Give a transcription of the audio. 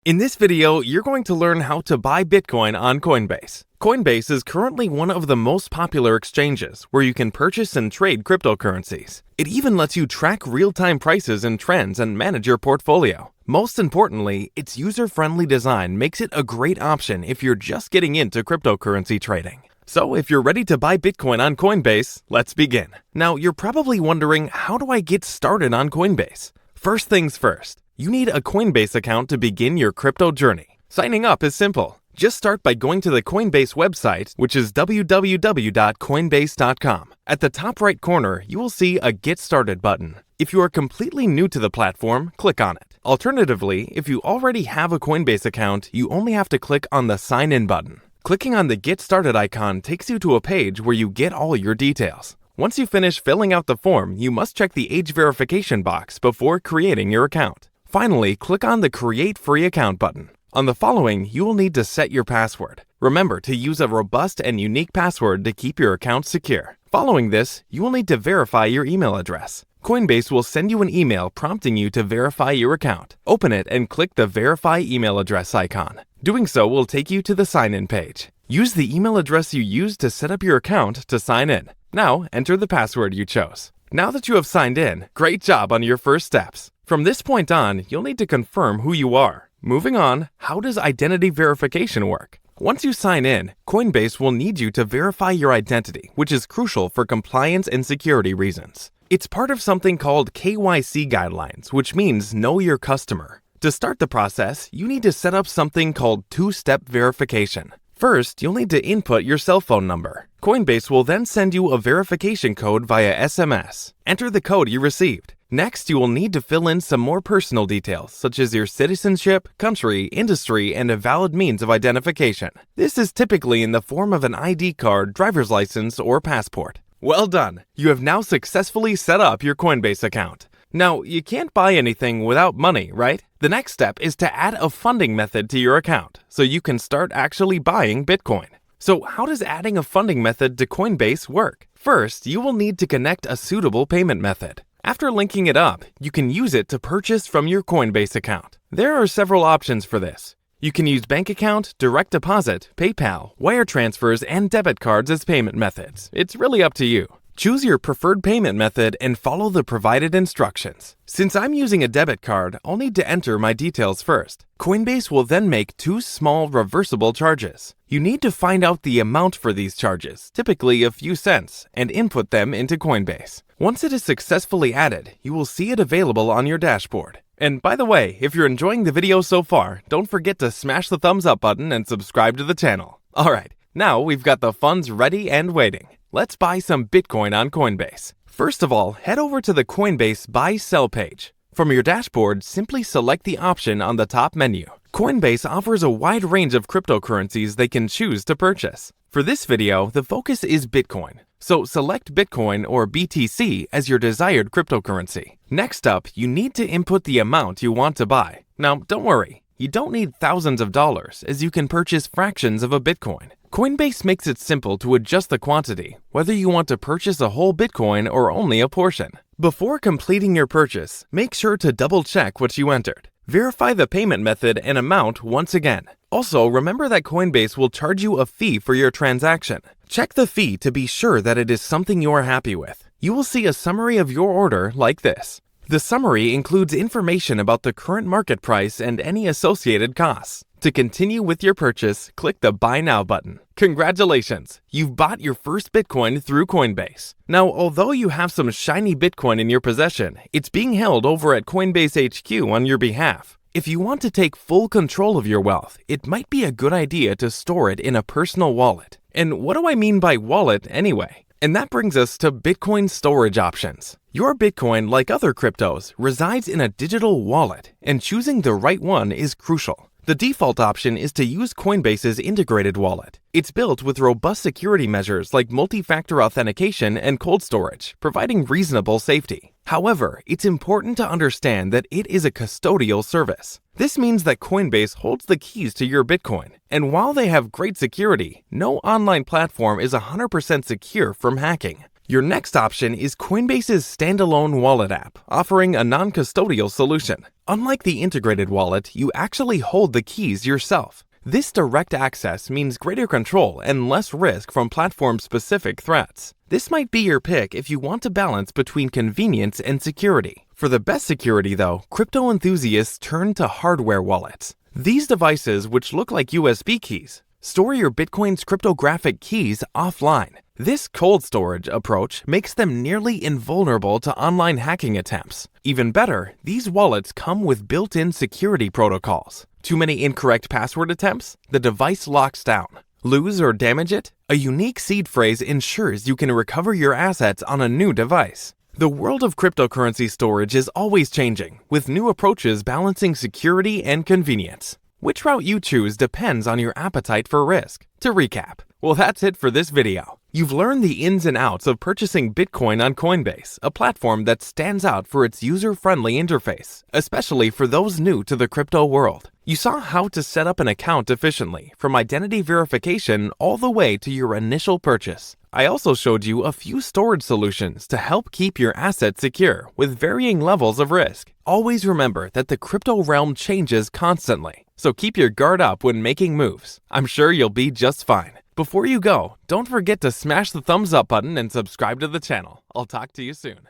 In this video, you're going to learn how to buy Bitcoin on Coinbase. Coinbase is currently one of the most popular exchanges where you can purchase and trade cryptocurrencies. It even lets you track real-time prices and trends and manage your portfolio. Most importantly, its user-friendly design makes it a great option if you're just getting into cryptocurrency trading. So if you're ready to buy Bitcoin on Coinbase, let's begin. Now, you're probably wondering, how do I get started on Coinbase? First things first. You need a Coinbase account to begin your crypto journey. Signing up is simple. Just start by going to the Coinbase website, which is www.coinbase.com. At the top right corner, you will see a Get Started button. If you are completely new to the platform, click on it. Alternatively, if you already have a Coinbase account, you only have to click on the Sign In button. Clicking on the Get Started icon takes you to a page where you get all your details. Once you finish filling out the form, you must check the age verification box before creating your account. Finally, click on the Create Free Account button. On the following, you will need to set your password. Remember to use a robust and unique password to keep your account secure. Following this, you will need to verify your email address. Coinbase will send you an email prompting you to verify your account. Open it and click the Verify Email Address icon. Doing so will take you to the sign-in page. Use the email address you used to set up your account to sign in. Now, enter the password you chose. Now that you have signed in, great job on your first steps. From this point on, you'll need to confirm who you are. Moving on, how does identity verification work? Once you sign in, Coinbase will need you to verify your identity, which is crucial for compliance and security reasons. It's part of something called KYC guidelines, which means Know Your Customer. To start the process, you need to set up something called two-step verification. First, you'll need to input your cell phone number. Coinbase will then send you a verification code via SMS. Enter the code you received. Next, you will need to fill in some more personal details, such as your citizenship, country, industry, and a valid means of identification. This is typically in the form of an ID card, driver's license, or passport. Well done! You have now successfully set up your Coinbase account. Now, you can't buy anything without money, right? The next step is to add a funding method to your account, so you can start actually buying Bitcoin. So how does adding a funding method to Coinbase work? First, you will need to connect a suitable payment method. After linking it up, you can use it to purchase from your Coinbase account. There are several options for this. You can use bank account, direct deposit, PayPal, wire transfers, and debit cards as payment methods. It's really up to you. Choose your preferred payment method and follow the provided instructions. Since I'm using a debit card, I'll need to enter my details first. Coinbase will then make two small reversible charges. You need to find out the amount for these charges, typically a few cents, and input them into Coinbase. Once it is successfully added, you will see it available on your dashboard. And by the way, if you're enjoying the video so far, don't forget to smash the thumbs up button and subscribe to the channel. Alright, now we've got the funds ready and waiting. Let's buy some Bitcoin on Coinbase. First of all, head over to the Coinbase Buy Sell page. From your dashboard, simply select the option on the top menu. Coinbase offers a wide range of cryptocurrencies they can choose to purchase. For this video, the focus is Bitcoin. So select Bitcoin or BTC as your desired cryptocurrency. Next up, you need to input the amount you want to buy. Now, don't worry. You don't need thousands of dollars, as you can purchase fractions of a Bitcoin. Coinbase makes it simple to adjust the quantity, whether you want to purchase a whole Bitcoin or only a portion. Before completing your purchase, make sure to double-check what you entered. Verify the payment method and amount once again. Also, remember that Coinbase will charge you a fee for your transaction. Check the fee to be sure that it is something you are happy with. You will see a summary of your order like this. The summary includes information about the current market price and any associated costs. To continue with your purchase, click the Buy Now button. Congratulations! You've bought your first Bitcoin through Coinbase. Now, although you have some shiny Bitcoin in your possession, it's being held over at Coinbase HQ on your behalf. If you want to take full control of your wealth, it might be a good idea to store it in a personal wallet. And what do I mean by wallet anyway? And that brings us to Bitcoin storage options. Your Bitcoin, like other cryptos, resides in a digital wallet, and choosing the right one is crucial. The default option is to use Coinbase's integrated wallet. It's built with robust security measures like multi-factor authentication and cold storage, providing reasonable safety. However, it's important to understand that it is a custodial service. This means that Coinbase holds the keys to your Bitcoin, and while they have great security, no online platform is 100% secure from hacking. Your next option is Coinbase's standalone wallet app, offering a non-custodial solution. Unlike the integrated wallet, you actually hold the keys yourself. This direct access means greater control and less risk from platform-specific threats. This might be your pick if you want to balance between convenience and security. For the best security, though, crypto enthusiasts turn to hardware wallets. These devices, which look like USB keys, store your Bitcoin's cryptographic keys offline. This cold storage approach makes them nearly invulnerable to online hacking attempts. Even better, these wallets come with built-in security protocols. Too many incorrect password attempts? The device locks down. Lose or damage it? A unique seed phrase ensures you can recover your assets on a new device. The world of cryptocurrency storage is always changing, with new approaches balancing security and convenience. Which route you choose depends on your appetite for risk. To recap, well, that's it for this video. You've learned the ins and outs of purchasing Bitcoin on Coinbase, a platform that stands out for its user-friendly interface, especially for those new to the crypto world. You saw how to set up an account efficiently, from identity verification all the way to your initial purchase. I also showed you a few storage solutions to help keep your assets secure with varying levels of risk. Always remember that the crypto realm changes constantly, so keep your guard up when making moves. I'm sure you'll be just fine. Before you go, don't forget to smash the thumbs up button and subscribe to the channel. I'll talk to you soon.